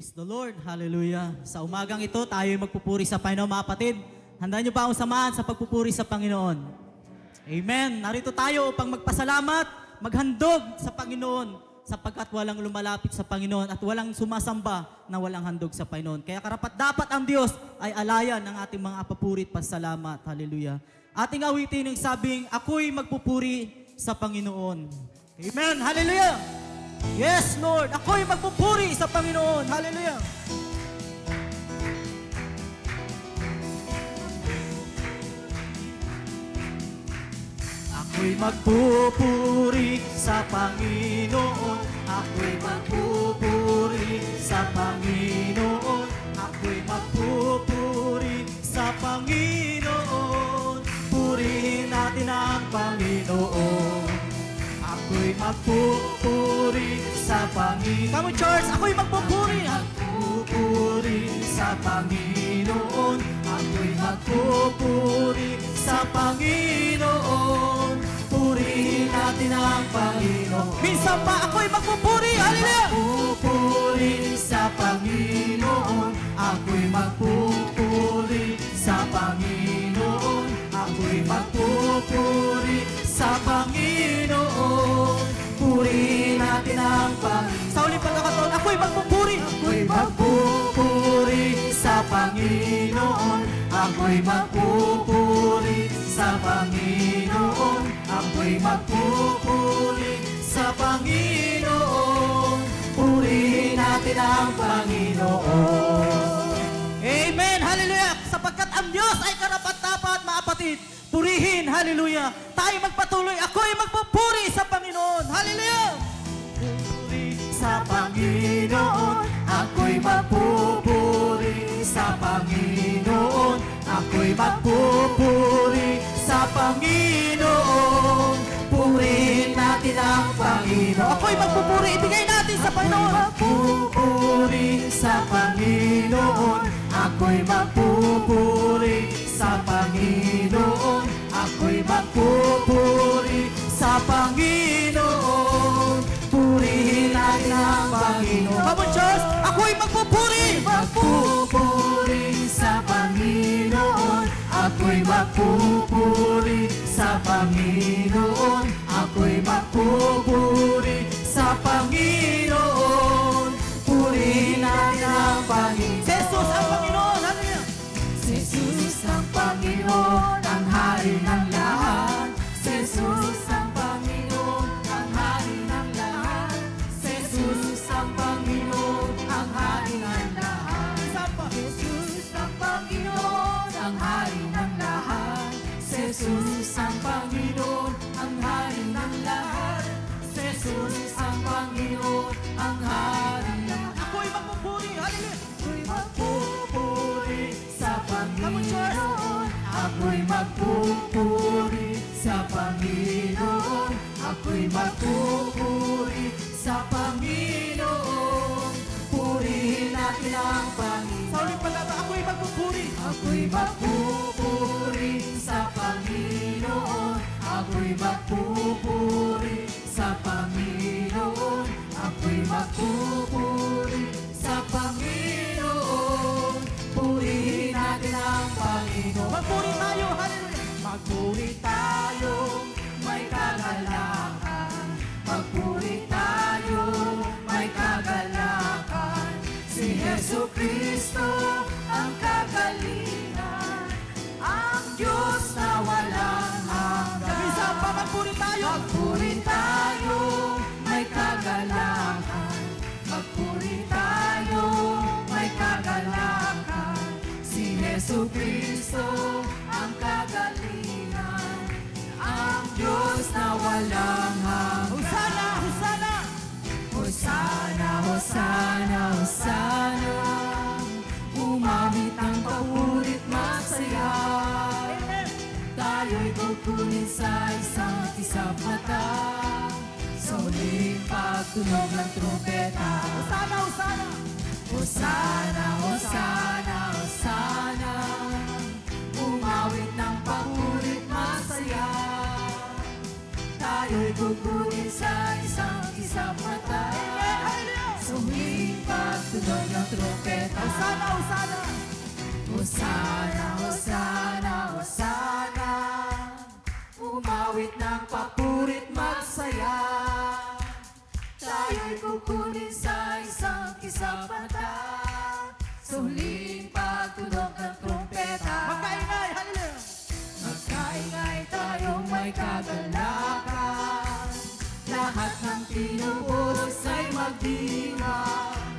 Praise the Lord. Hallelujah. Sa umagang ito, tayo magpupuri sa Panginoon, mga kapatid. Handa niyo ba akong samahan sa pagpupuri sa Panginoon? Amen. Narito tayo upang magpasalamat, maghandog sa Panginoon, sapagkat walang lumalapit sa Panginoon at walang sumasamba na walang handog sa Panginoon. Kaya karapat-dapat ang Diyos ay alayan ng ating mga papuri at pasalamat. Hallelujah. Ating awitin ng sabing, ako'y magpupuri sa Panginoon. Amen. Hallelujah. Yes, Lord. Ako'y magpupuri sa Panginoon. Hallelujah. Ako'y magpupuri sa Panginoon. Ako'y magpupuri sa Panginoon. Ako'y magpupuri sa Panginoon. Purihin natin ang Panginoon. Ako'y magpupuri sa Panginoon. Come on, church! Ako'y magpupuri! Magpupuri sa Panginoon. Ako'y magpupuri sa Panginoon. Purihin natin ang Panginoon. Minsan pa ako'y magpupuri! Hallelujah! Magpupuri sa Panginoon. Ako'y magpupuri sa Panginoon. Ako'y magpupuri sa Panginoon. Purihin natin ang Panginoon. Sa ulit pagkakataon, ako'y magpupuri. Ako'y magpupuri sa Panginoon. Ako'y magpupuri sa Panginoon. Ako'y magpupuri sa Panginoon. Purihin natin ang Panginoon. Amen! Hallelujah! Sapagkat ang Diyos ay karapat-dapat, mga kapatid. Purihin, hallelujah. Tayo magpatuloy. Ako'y magpupuri sa Panginoon. Hallelujah. Puri sa Panginoon. Ako'y magpupuri sa Panginoon. Ako'y magpupuri sa Panginoon. Purihin natin ang Panginoon. Ako'y magpupuri. Ibigay natin sa Panginoon. Magpupuri sa Panginoon. Ako'y magpupuri sa Panginoon. Ako'y magpupuri sa Panginoon. Purihin natin ang Panginoon. Come on, church! Ako'y magpupuri! Magpupuri sa Panginoon. Ako'y magpupuri sa Panginoon. Ako'y magpupuri sa Panginoon. Purihin natin ang Panginoon. Jesus ang Panginoon! Hallelujah! Jesus ang Panginoon, ang hari ng lahat. Jesus ang Panginoon, ang hari ng lahat. Jesus ang Panginoon, ang hari ng lahat. Jesus ang Panginoon, ang hari ng lahat. Jesus ang Panginoon, ang hari ng lahat. Jesus ang Panginoon, ang hari ng lahat. Ako'y magpupuri, hallelujah! Ako'y magpupuri sa Panginoon. Ako'y magpupuri sa Panginoon. Ako'y magpupuri sa Panginoon. Purihin natin ang Panginoon. Sa ulit palata, ako'y magpupuri. Ako'y magpupuri sa Panginoon. Ako'y magpupuri sa Panginoon. Ako'y magpupuri sa Panginoon. Purihin natin ang Panginoon. Magpuri tayo, hallelujah! Magpuri tayo, may kagalakan. Magpuri tayo, may kagalakan. Si Jesucristo ang kagalingan, ang Diyos na walang hanggan. Isa pa, magpuri tayo. Magpuri tayo, may kagalakan. Magpuri tayo, may kagalakan. Si Jesucristo ang kagalingan, ang Diyos na walang hanggan. Hosana! Hosana! Hosana! Hosana! Hosana! Umamit ang papurit masaya. Tayo'y kukunin sa isang isang mata. Sa huling pagtunog ng trumpeta. Hosana! Hosana! Hosana! Hosana! Hosana! Umawit ng papurit masaya. Tayo'y kukunin sa isang isang mata. Sa huling pagtunog pagtunog ng trumpeta. Hosana, Hosana! Hosana, Hosana, Hosana, umawit ng papurit magsaya. Tayo'y kukunin sa isang kisapata, sa huling pagtunog ng trumpeta. Magkaingay, hallelujah! Magkaingay tayong may kagalakan, lahat ng tinubos ay magdiwang,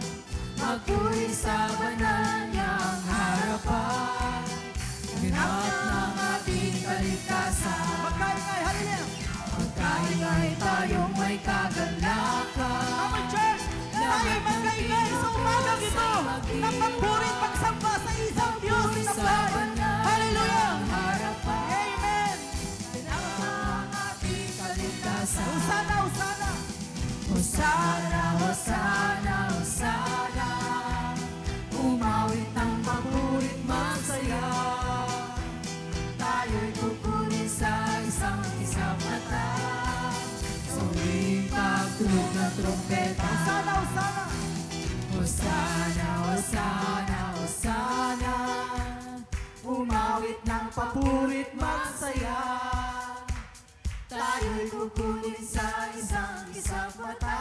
magpuri sa banal niyang harapan, ganap ng ating kaligtasan. Magkaingay, hallelujah! Magkaingay tayong may kagalakan, Our church, tayo'y magkaingay sa umagang ito ng pagpurit pagsamba sa isang Diyos na buhay. Hallelujah! Amen! ganap ng ating kaligtasan. Hosana, Hosana! Hosana, Hosana, Hosana, umawit ng papurit masaya. Tayo'y kukunin sa isang kisapata, sa huling pagtunog ng trumpeta. Hosana, Hosana! Hosana, Hosana, Hosana, umawit ng papurit masaya. Tayo'y kukunin sa isang kisapata,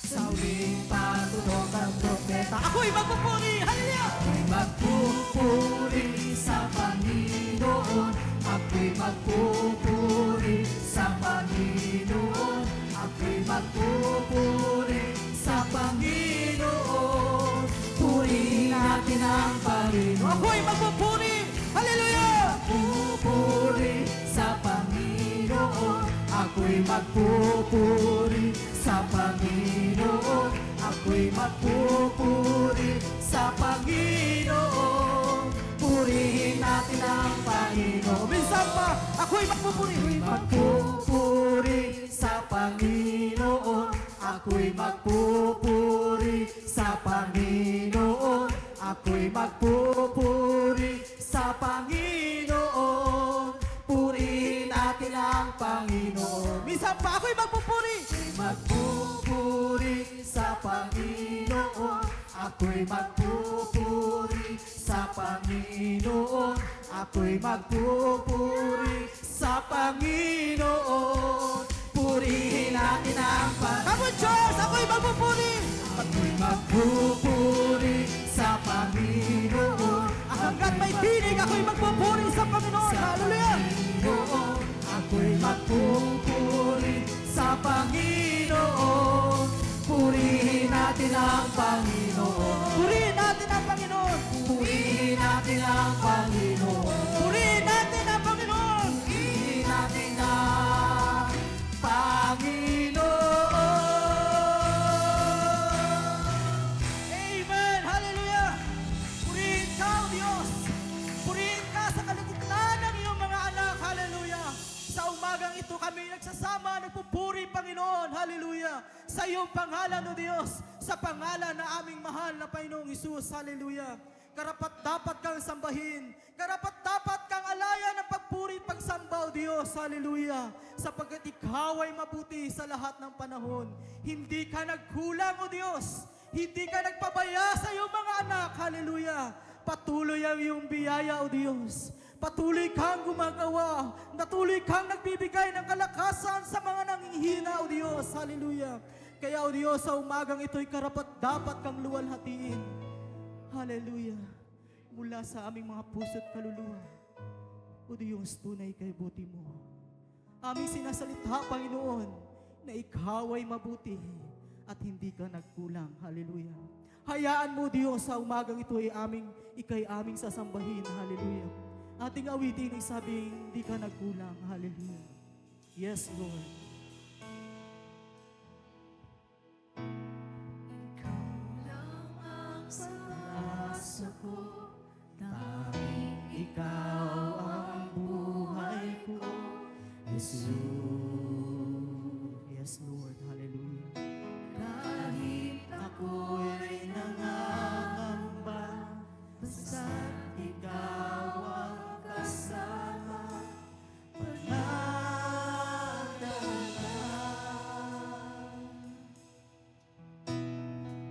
sa huling pagtunog ng trumpeta. Ako'y magpupuri! Hallelujah! Ako'y magpupuri sa Panginoon. Ako'y magpupuri sa Panginoon. Ako'y magpupuri sa Panginoon. Purihin natin ang Panginoon. Ako'y magpupuri! Hallelujah! Magpupuri sa Panginoon. Ako'y magpupuri sa Panginoon. Ako'y magpupuri sa Panginoon. Purihin natin ang Panginoon. Minsan pa, ako'y magpupuri! Ako'y magpupuri sa Panginoon. Ako'y magpupuri sa Panginoon. Ako'y magpupuri sa Panginoon. Purihin natin ang Panginoon. Minsan pa, ako'y magpupuri! Ako'y magpupuri sa Panginoon. Ako'y magpupuri sa Panginoon. Ako'y magpupuri sa Panginoon. Purihin natin ang Panginoon. Come on, church! Ako'y magpupuri! Ako'y magpupuri sa Panginoon. Hanggat may tinig, ako'y magpupuri sa Panginoon. Sa Hallelujah! Panginoon. Ako'y magpupuri sa Panginoon. Purihin natin ang Panginoon. Purihin natin ang Panginoon! Purihin natin ang Panginoon. Purihin natin ang Panginoon! Purihin natin ang Panginoon. Amen! Hallelujah! Purihin ka, O Diyos! Purihin ka sa kalagitnaan ng iyong mga anak. Hallelujah! Sa umagang ito kami nagsasama, nagpupuri, Panginoon. Hallelujah! Sa iyong pangalan, O Diyos, sa pangalan na aming mahal na Panginoong Isus. Hallelujah! Karapat-dapat kang sambahin. Karapat-dapat kang alayan ng pagpuri, pagsamba, O Diyos. Hallelujah! Sapagkat ikaw ay mabuti sa lahat ng panahon. Hindi ka nagkulang, O Diyos. Hindi ka nagpabaya sa iyong mga anak. Hallelujah! Patuloy ang iyong biyaya, O Diyos. Patuloy kang gumagawa. Patuloy kang nagbibigay ng kalakasan sa mga nanghihina, O Diyos. Hallelujah! Kaya, O Diyos, sa umagang ito'y karapat-dapat kang luwalhatiin. Hallelujah! Mula sa aming mga puso't kaluluwa, O Diyos, tunay kay buti mo. Aming sinasalita, Panginoon, na ikaw ay mabuti at hindi ka nagkulang. Hallelujah! Hayaan mo, Diyos, sa umagang ito ay ikay aming sasambahin. Hallelujah! Ating awitin ay sabing, hindi ka nagkulang. Hallelujah! Yes, Lord. Ikaw lang ang pag-asa ko, tanging ikaw ang buhay ko, Jesus. Yes, Lord. Hallelujah. Kahit ako'y nangangamba, basta't ikaw ang kasama, panatandaan.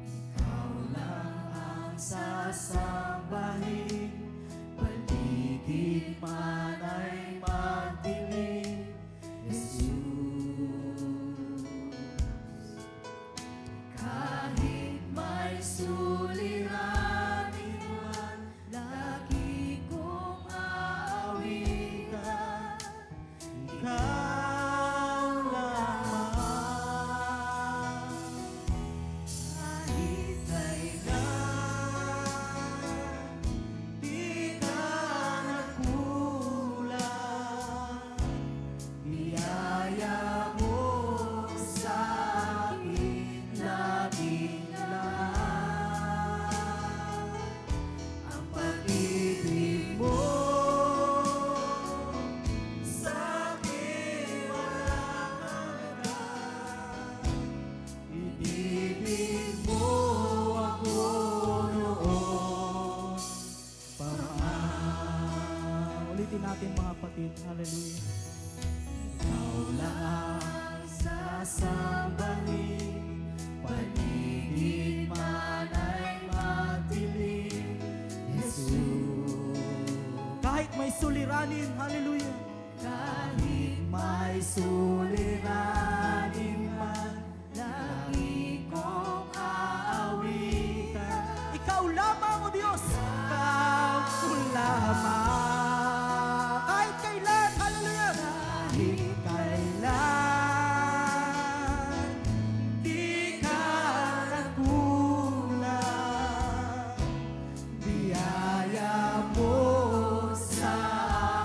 Ikaw sasambahin, paligid man ay magdilim, Jesus. Kahit may suliranin man, lagi kong aawitan, ikaw lamang. Kahit kailan di ka nagkulang, biyaya mo sa akin laging lahat. Ang pag-ibig mo sa akin walang hanggan. Inibig mo ako noon pa man. Ulitin natin mga kapatid. Hallelujah. Ikaw lang sasambahin, paligid man ay madilim, Jesus. Kahit may suliranin, hallelujah. Kahit may suliranin man, lagi kong aawitan, Ikaw lamang, O Diyos. ikaw lamang. Kahit kailan, hallelujah. Kahit kailan di ka nagkulang, biyaya mo sa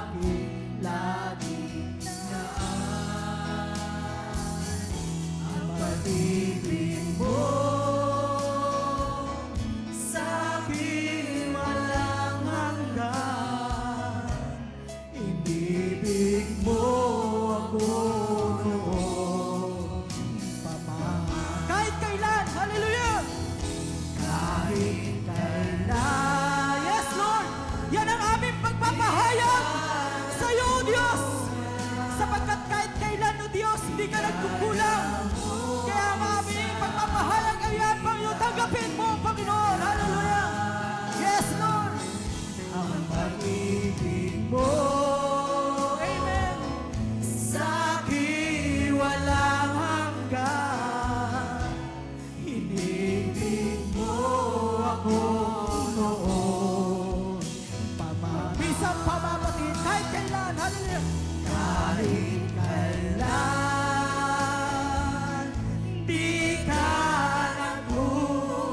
akin laging naan. Ang pag-ibig mo sa akin walang hanggan. Inibig mo ako noon pa man. Kahit kailan, hallelujah. Kahit kailan, Yes, Lord. Yan ang aming pagpapahayag sa iyo, O Diyos. Sapagkat kahit kailan, O Diyos, hindi ka nagkukulang. Kaya ang aming pagpapahayag ay yan, Panginoon. Tanggapin mo, Panginoon. Hallelujah. Yes, Lord. ang pag-ibig mo Amen. sa akin walang hanggan. Inibig mo ako noon pa man. Bisang pamamatid, kahit kailan, hallelujah. Kahit kailan di ka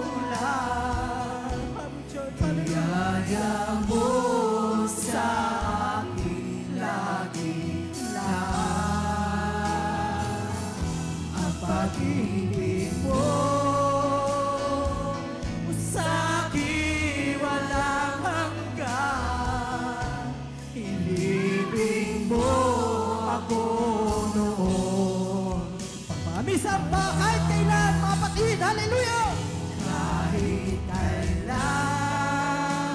nagkulang, biyaya mo sa akin laging lahat. Ang pag-ibig mo sa akin walang hanggan. Inibig mo ako noon Pamisang pa, kahit kailan, mga kapatid, hallelujah. kahit kailan.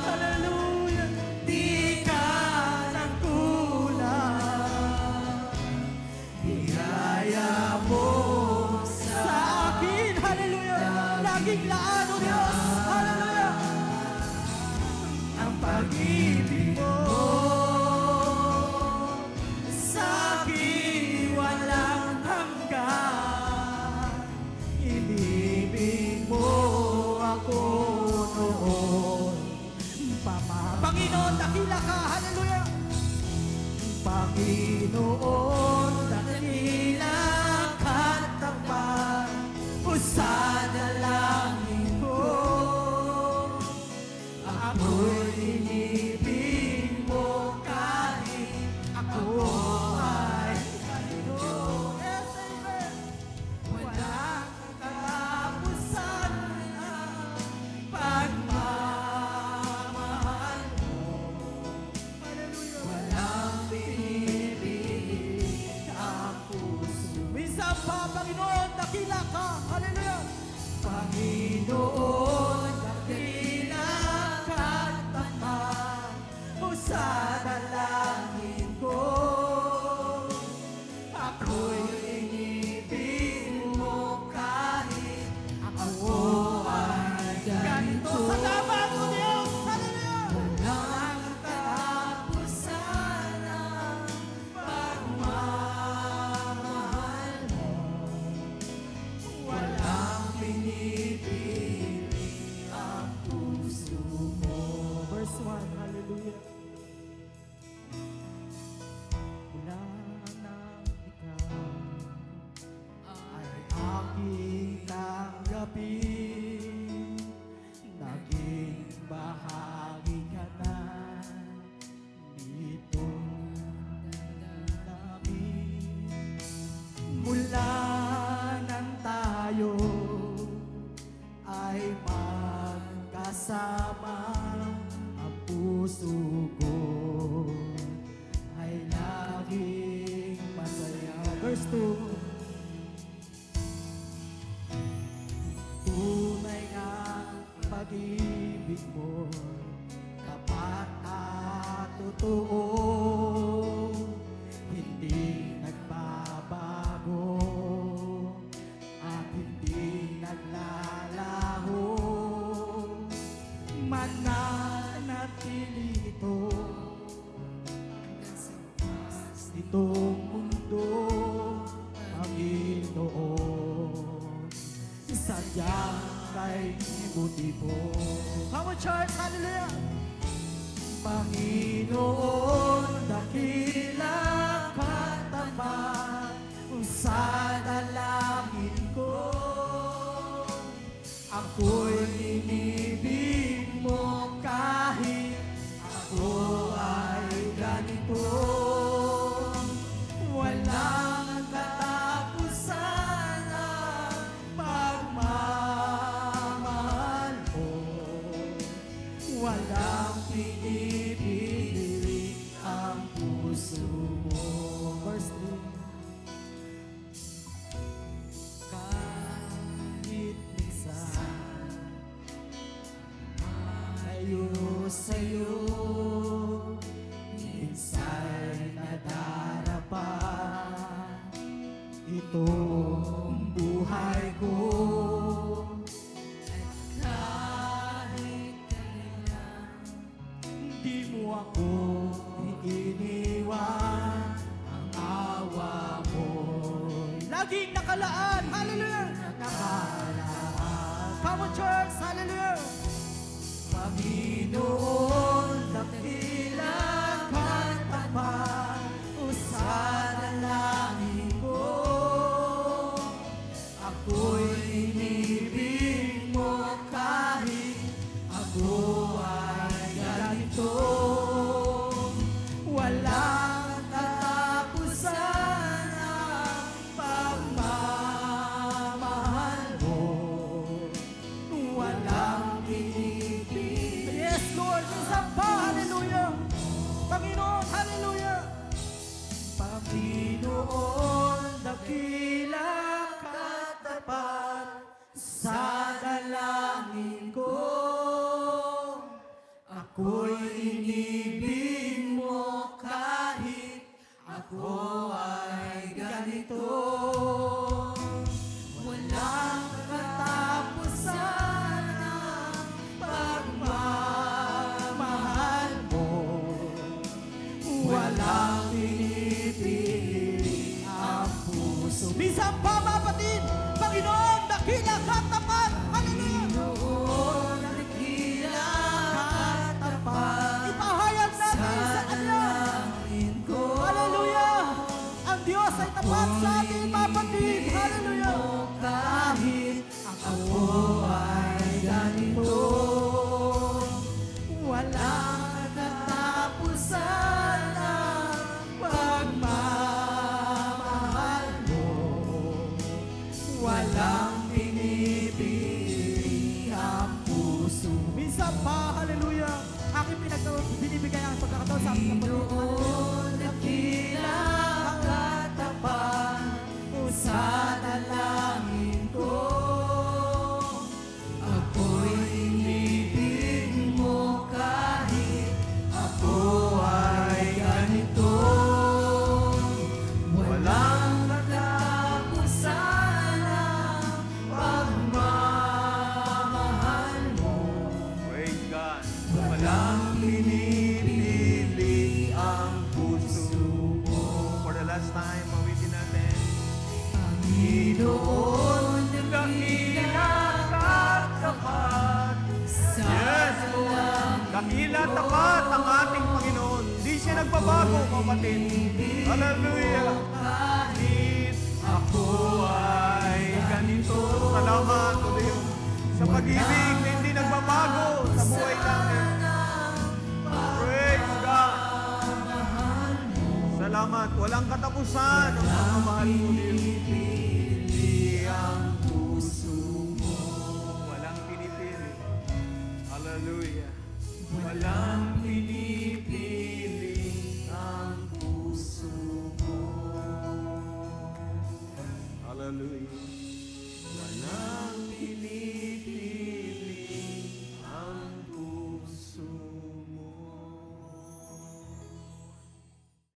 Hallelujah. Di ka nagkulang, biyaya mo Sa akin, hallelujah. Laging laan, O Diyos. Hallelujah. ang pag-ibig mo sa akin walang hanggan. Inibig mo ako noon pa man. Panginoon, dakila ka, hallelujah. Panginoon, dakila ka't tapat, sa dalangin ko. Ako'y inibig mo kahit ako ay kanino. Yes, amen. Walang katapusan ang pagmamahal mo. Walang binibig ang puso. Minsan pa, Panginoon, dakila ka, hallelujah. Panginoon, dakila ka't tapat, sa dalangin ko. Ako'y inibig mo kahit ako ay ganito. Salamat, kasama ang puso ko ay laging masaya. Verse 2. Tunay nga pag-ibig mo, tapat at totoo, hindi nagbabago at hindi naglalaho. Mananatili ito itong mundo, Panginoon, sadyang kay motibo. Come on, church, hallelujah! Panginoon, dakila katapat sa dalangin ko. Ako'y inibig mo kahit ako ay ganito. Walang katapusan ang pagmamahal mo. Walang pinipili ang puso mo. Verse 3. Kahit minsan layo sa'yo, minsa'y nadarapa itong buhay ko. Kahit kailan di mo ako iniwan, ang awa mo laging nakalaan. Hallelujah! Nakalaan. Come on, church! Hallelujah! Panginoon, dakila katapat sa dalangin ko. Ako'y inibig mo kahit ako ay ganito. Walang katapusan ang pagmamahal mo. Walang pinipili. Yes, Lord, isang pa, hallelujah. Panginoon, hallelujah. Panginoon, dakila katapat sa dalangin ko. Ako'y inibig mo kahit ako ay ganito. Walang katapusan ang pagmamahal mo. Walang pinipili ang puso. Minsan pa, mga kapatid, Panginoon, dakila katapat. Hallelujah! Dakila katapat. Ipahayag natin sa Kanya. Hallelujah! Ang Diyos ay tapat sa atin, mga kapatid. Hallelujah! Kahit ako ay ganito, walang katapusan ang pagmamahal mo. Walang pinipili ang puso. Minsan pa, hallelujah, aking binibigay ang pagkakataon sa aking kapatid. Dakila katapat sa dalangin ko. Ako'y inibig mo kahit ako ay ganito. Walang katapusan ang pagmamahal mo. Praise God. Walang pinipili ang puso mo. For the last time, mawitin natin. Panginoon, dakila katapat sa Yes, dalangin Dakila tapat ang ating Panginoon. Di siya nagbabago, kapatid. Hallelujah. kahit Ako ay ganito. Salamat, O Diyos, sa pag-ibig na hindi nagbabago sa buhay natin. Praise God. Salamat. Walang katapusan ang pagmamahal mo, Diyos. pinipili ang puso mo. Walang pinipili. Hallelujah. walang tinigilan.